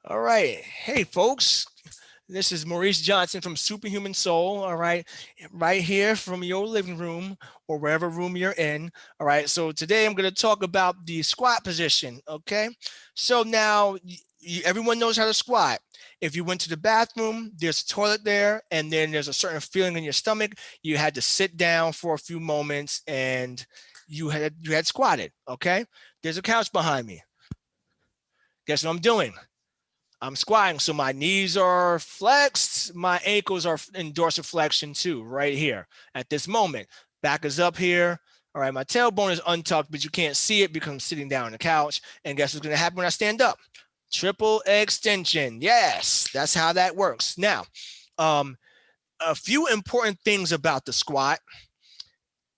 All right. Hey, folks. This is Maurice Johnson from Superhuman Soul. All right. Right here from your living room or wherever room you're in. All right. So today I'm going to talk about the squat position. Okay. So now everyone knows how to squat. If you went to the bathroom, there's a toilet there, and then there's a certain feeling in your stomach. You had to sit down for a few moments and you had squatted. Okay. There's a couch behind me. Guess what I'm doing? I'm squatting, so my knees are flexed, my ankles are in dorsiflexion too, right here at this moment. Back is up here. All right, my tailbone is untucked, but you can't see it because I'm sitting down on the couch. And guess what's going to happen when I stand up? Triple extension. Yes, that's how that works. Now, um, a few important things about the squat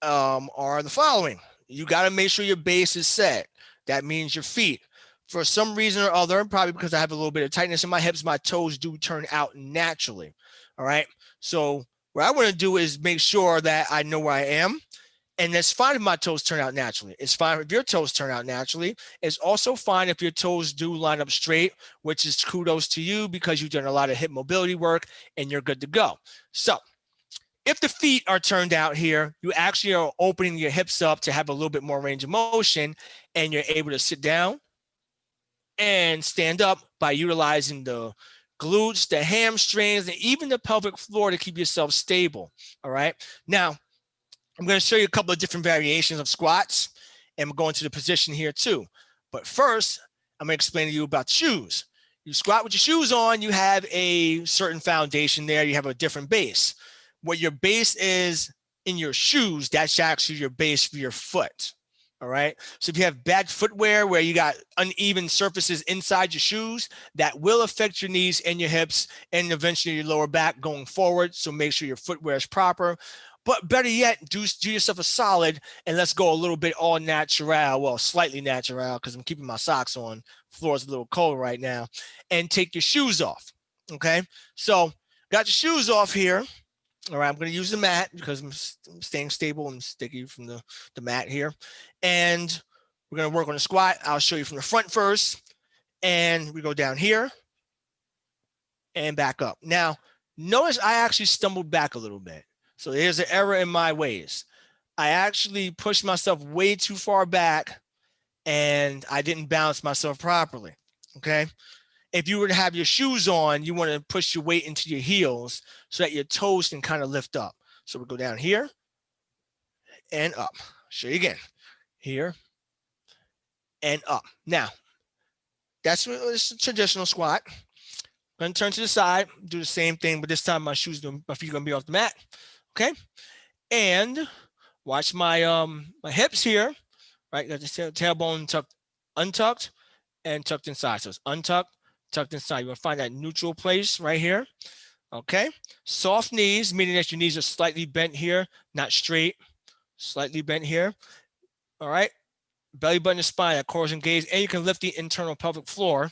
are the following. You got to make sure your base is set. That means your feet. For some reason or other, probably because I have a little bit of tightness in my hips, my toes do turn out naturally. All right. So what I want to do is make sure that I know where I am. And it's fine if my toes turn out naturally. It's fine if your toes turn out naturally. It's also fine if your toes do line up straight, which is kudos to you because you've done a lot of hip mobility work and you're good to go. So if the feet are turned out here, you actually are opening your hips up to have a little bit more range of motion, and you're able to sit down and stand up by utilizing the glutes, the hamstrings, and even the pelvic floor to keep yourself stable. All right. Now, I'm going to show you a couple of different variations of squats, and we're going to the position here too. But first, I'm going to explain to you about shoes. You squat with your shoes on, you have a certain foundation there, you have a different base. What your base is in your shoes, that's actually your base for your foot. All right. So if you have bad footwear where you got uneven surfaces inside your shoes, that will affect your knees and your hips and eventually your lower back going forward. So make sure your footwear is proper. But better yet, do yourself a solid and let's go a little bit all natural. Well, slightly natural because I'm keeping my socks on. Floor's a little cold right now. And take your shoes off. Okay. So got your shoes off here. All right, I'm going to use the mat because I'm staying stable and sticky from the mat here. And we're going to work on the squat. I'll show you from the front first. And we go down here and back up. Now, notice I actually stumbled back a little bit. So here's an error in my ways. I actually pushed myself way too far back and I didn't balance myself properly. Okay. If you were to have your shoes on, you want to push your weight into your heels so that your toes can kind of lift up. So we go down here and up. Show you again. Here and up. Now, that's a traditional squat. I'm going to turn to the side, do the same thing, but this time my feet are going to be off the mat. Okay. And watch my hips here, right? Got the tailbone tucked, untucked, and tucked inside. So it's untucked, tucked inside. You want to find that neutral place right here. Okay. Soft knees, meaning that your knees are slightly bent here, not straight, slightly bent here. All right. Belly button and spine, that core is engaged, and you can lift the internal pelvic floor.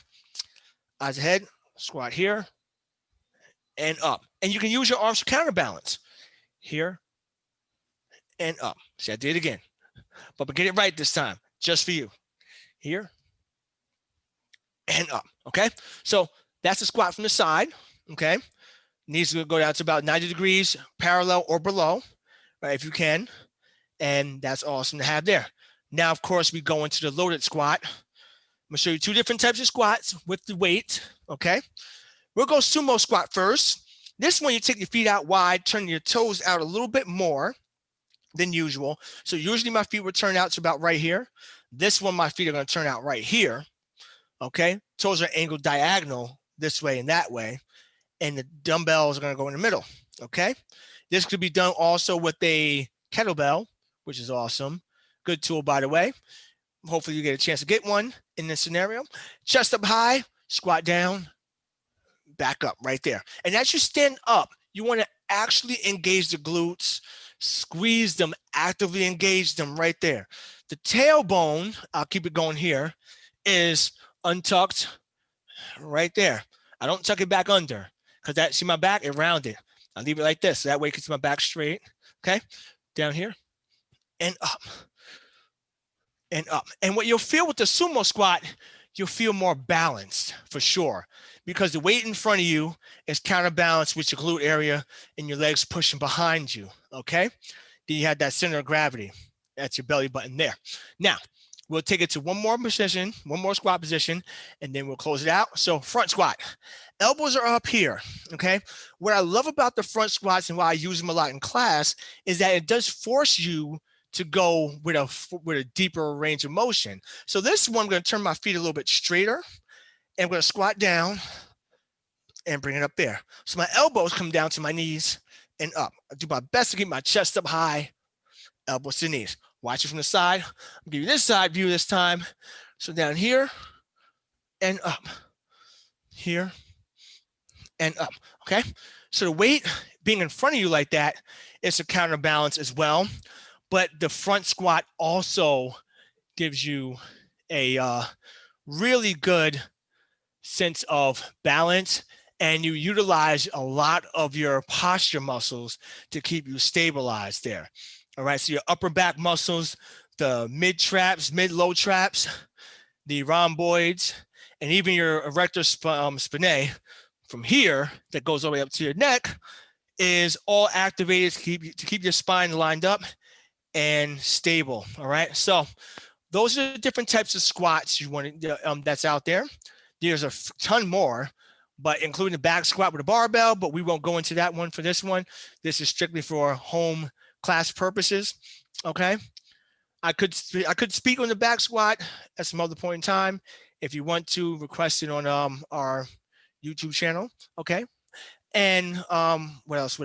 Eyes ahead, squat here and up. And you can use your arms for counterbalance. Here and up. See, I did it again, but get it right this time, just for you. Here and up. Okay. So that's a squat from the side. Okay. Knees to go down to about 90 degrees parallel or below, right, if you can. And that's awesome to have there. Now, of course, we go into the loaded squat. I'm going to show you two different types of squats with the weight. Okay. We'll go sumo squat first. This one, you take your feet out wide, turn your toes out a little bit more than usual. So usually my feet would turn out to about right here. This one, my feet are going to turn out right here. Okay. Toes are angled diagonal this way and that way. And the dumbbells are going to go in the middle. Okay. This could be done also with a kettlebell, which is awesome. Good tool, by the way. Hopefully you get a chance to get one in this scenario. Chest up high, squat down, back up right there. And as you stand up, you want to actually engage the glutes, squeeze them, actively engage them right there. The tailbone, I'll keep it going here, is untucked right there. I don't tuck it back under because that, see my back, it rounded. I leave it like this. So that way it keeps my back straight. Okay. Down here and up and up. And what you'll feel with the sumo squat, you'll feel more balanced for sure, because the weight in front of you is counterbalanced with your glute area and your legs pushing behind you, okay? Then you have that center of gravity. That's your belly button there. Now, we'll take it to one more position, one more squat position, and then we'll close it out. So front squat, elbows are up here, okay? What I love about the front squats and why I use them a lot in class is that it does force you to go with a deeper range of motion. So this one, I'm going to turn my feet a little bit straighter, and I'm going to squat down and bring it up there. So my elbows come down to my knees and up. I do my best to keep my chest up high, elbows to knees. Watch it from the side. I'll give you this side view this time. So down here and up, here and up, okay? So the weight being in front of you like that is a counterbalance as well. But the front squat also gives you a really good sense of balance, and you utilize a lot of your posture muscles to keep you stabilized there. All right, so your upper back muscles, the mid traps, mid-low traps, the rhomboids, and even your erector spinae from here that goes all the way up to your neck is all activated to keep your spine lined up and stable. All right, so those are the different types of squats you want to, that's out there. There's a ton more, but including the back squat with a barbell, but we won't go into that one for this one. This is strictly for home class purposes. Okay, I could speak on the back squat at some other point in time. If you want to request it on our YouTube channel. Okay. And what else?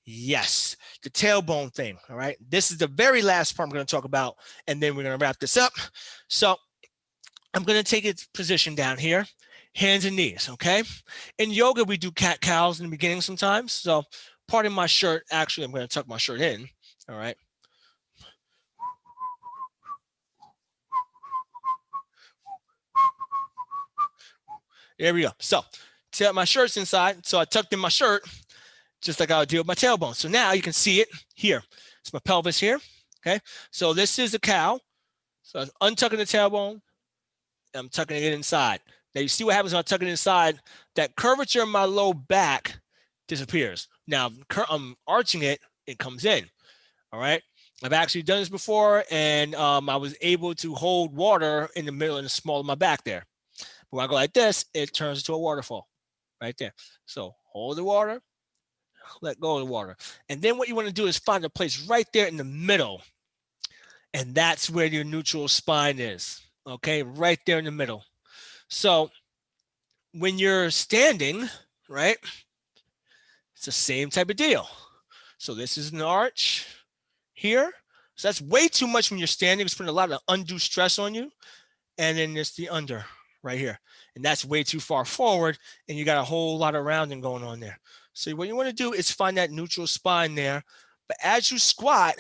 Yes, the tailbone thing. All right. This is the very last part I'm going to talk about, and then we're going to wrap this up. So I'm going to take its position down here, hands and knees. Okay. In yoga, we do cat cows in the beginning sometimes. So part of my shirt, actually, I'm going to tuck my shirt in. All right. There we go. So my shirt's inside. So I tucked in my shirt, just like I would do with my tailbone. So now you can see it here. It's my pelvis here. Okay. So this is a cow. So I'm untucking the tailbone. I'm tucking it inside. Now you see what happens when I tuck it inside. That curvature in my low back disappears. Now I'm arching it. It comes in. All right. I've actually done this before, and I was able to hold water in the middle and the small of my back there. But when I go like this, it turns into a waterfall right there. So hold the water, let go of the water. And then what you want to do is find a place right there in the middle. And that's where your neutral spine is. Okay, right there in the middle. So when you're standing, right, it's the same type of deal. So this is an arch here. So that's way too much when you're standing. It's putting a lot of undue stress on you. And then there's the under right here. And that's way too far forward, and you got a whole lot of rounding going on there. So what you want to do is find that neutral spine there. But as you squat,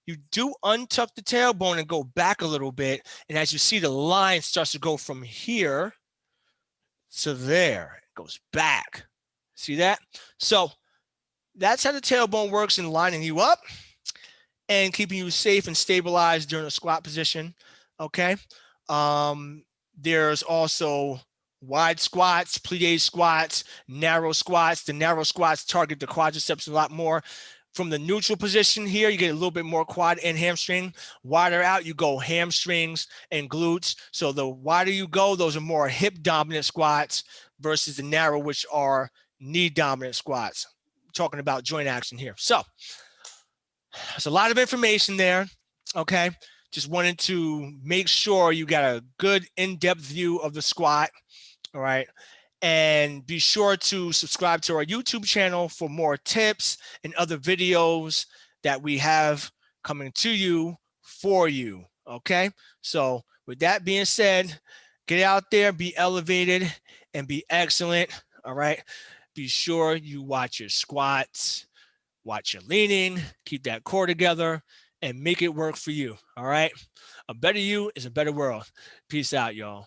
you do untuck the tailbone and go back a little bit. And as you see, the line starts to go from here to there. It goes back. See that? So that's how the tailbone works in lining you up and keeping you safe and stabilized during a squat position. Okay. There's also wide squats, plie squats, narrow squats. The narrow squats target the quadriceps a lot more. From the neutral position here, you get a little bit more quad and hamstring. Wider out, you go hamstrings and glutes. So the wider you go, those are more hip dominant squats versus the narrow, which are knee dominant squats. I'm talking about joint action here. So there's a lot of information there. Okay. Just wanted to make sure you got a good in-depth view of the squat. All right. And be sure to subscribe to our YouTube channel for more tips and other videos that we have coming to you for you. Okay. So with that being said, get out there, be elevated, and be excellent. All right. Be sure you watch your squats, watch your leaning, keep that core together, and make it work for you. All right. A better you is a better world. Peace out, y'all.